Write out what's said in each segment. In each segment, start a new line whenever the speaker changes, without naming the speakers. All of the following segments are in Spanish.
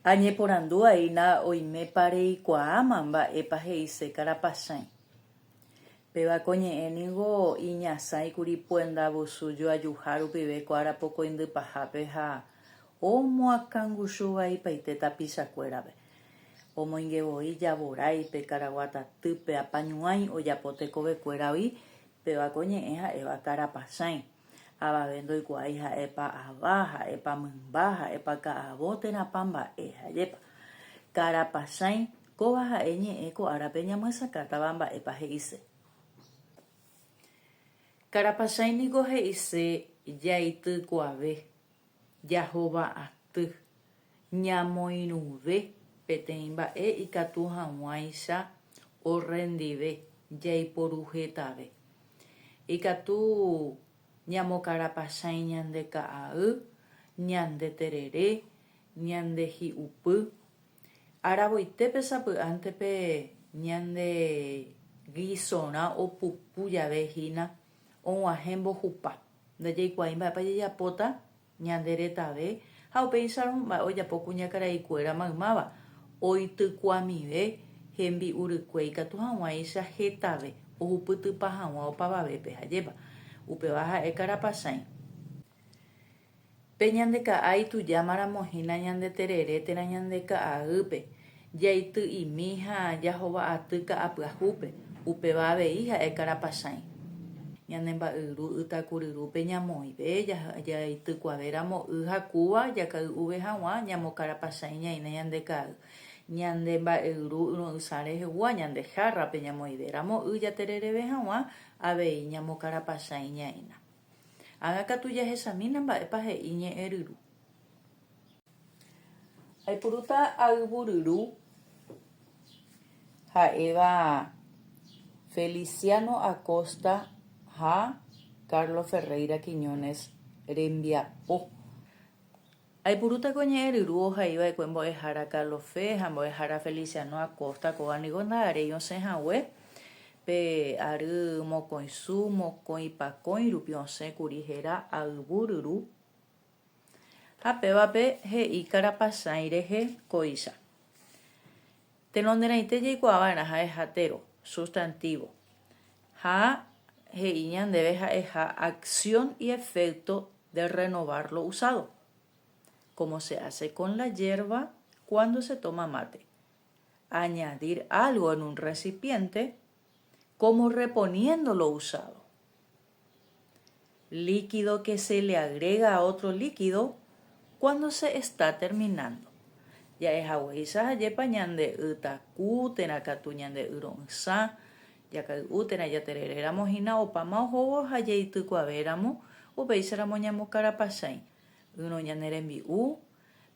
Añeporandúaina oimépa reikuaáma mba'épa he'ise Karapachãi. Péva koñe'ẽniko iñasãikuri Puendavusu joajuha rupive kuarapokõindypahápe ha omoakãngushu vaipaite tapichakuérape. Omoingevoi Javoráipe, Karaguatatýpe, Apañuái ojapo tekovekuéravi péva koñe'ẽ ha'éva Karapachãi. Avave ndoikuaái ha'épa ava, ha'épa mymba, ha'épa ka'avo térãpa mba'e hajépa. Karapachãi kóva ha'e ñe'ẽ ko árape ñamyasakátava mba'épa he'ise. Karapachãi niko he'ise jaitykuave, jahova'aty, ñamoirũve peteĩ mba'e ikatu hag̃uáicha orendive, jaiporuhetave. Ikatu ñamokarapachãi ñande ka'ay, ñande terere, ñande hi'upy. Aravoitépe sapy'ántepe ñande guisõrã opupu javehína og̃uahẽ mbohupa. Ndajaikuaái mba'épa jajapóta ñande retave ha upéicharõ mba'e ojapo kuñakaraikuéra maymáva. Oitykuamive hembi'urykue ikatu hag̃uáicha hetave ohupytypa hag̃ua opavavépe hajépa. Upéva ha'e Karapachãi. Pe ñande ka'ay tujamaramohína ñande terere térã ñande ka'aýpe jaity'imi ha jahova'aty ka'apyahúpe. Upéva avei ha'e Karapachãi. Ñande mba'yru Ytakuryrúpe ñamoive jaitykuavéramo y hakúva jakay'uve hag̃ua ñamokarapachãi ñaína ñande ka'ay. Ñande mba'yru Yro'ysã rehegua ñande Harrape ñamoivéramo y jaterereve hag̃ua avei ñamokarapachãi ñaína. Ág̃akatu jahesamína mba'épa he'i ñe'ẽryru. Aipurúta ayvuryru ha'éva Feliciano Acosta ha Carlos Ferreira Quiñones rembiapo. Aipurúta ko ñe'ẽryru ohaíva'ekue mbo'ehára Carlos Fe ha mbo'ehára Feliciano Acosta kóvaniko ndaharei osẽhague pe ary mokõi su mokõi pakõi rupi osẽkuri héra ayvuryru. Ha pévape he'i Karapachãi rehe koicha. Tenonderãite jaikuaava'erã ha'eha térõ sustantivo. Ha he'i ñandéve ha'eha acción y efecto de renovar lo usado, como se hace con la hierba cuando se toma mate. Añadir algo en un recipiente como reponiendo lo usado. Líquido que se le agrega a otro líquido cuando se está terminando. Ya es agüisa hayepa ñande ytakútera katu ñande yro'ysã jakay'útera jatereréramo hína opáma ohóvo ha jaitykuavéramo upéicharamo ñamokarapachãi. Yro ñane rembi'u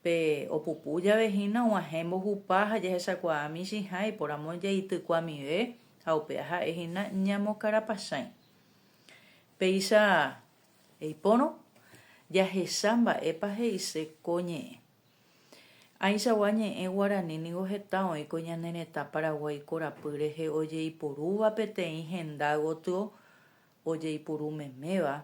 pe opupu javehína og̃uahẽ mbohupa ha jahechakuaa michĩha iporamo jaitykuamive ha upéva ha'e hína ñamokarapachãi. Péicha eipórõ jahecha mba'épa he'ise ko ñe'ẽ. Aichagua ñe'ẽ Guarani niko heta oĩko ñane retã Paraguay korapy rehe ojeiporúva peteĩ henda gotyo ojeiporumeméva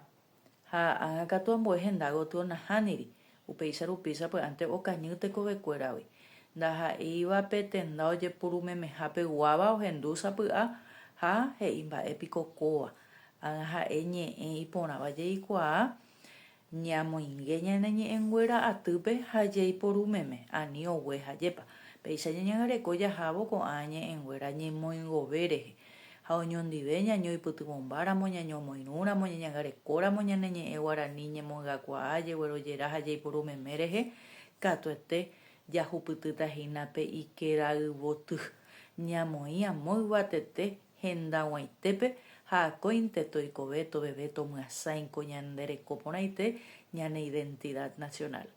ha ág̃akatu ambue henda gotyo nahániri upéicha rupi sapy'ánte okañy tekovekuéravi. Ndaha'éiva pe tenda ojeporumemeha peguáva ohendu sapy'a ha he'i mba'épiko kóva. Ha'e ñe'ẽ iporãva jaikuaa ñamoingue ñane ñe'ẽnguéra atýpe ha jaiporumeme ani ogue hajépa. Péicha ñañangareko jahávo ko'ã ñe'ẽnguéra ñemoingove rehe ha oñondive ñañoipytyvõmbáramo ñañomoirũramo ñañangarekóramo ñane ñe'ẽ Guarani ñemongakuaa jeguerojera ha jaiporumeme rehe katuete jahupytýtahína pe ikerayvoty ñamoĩ amo yvatete hendag̃uaitépe ha akóinte toikove toveve tomyasãiko ñande reko porãite ñane identidad nacional.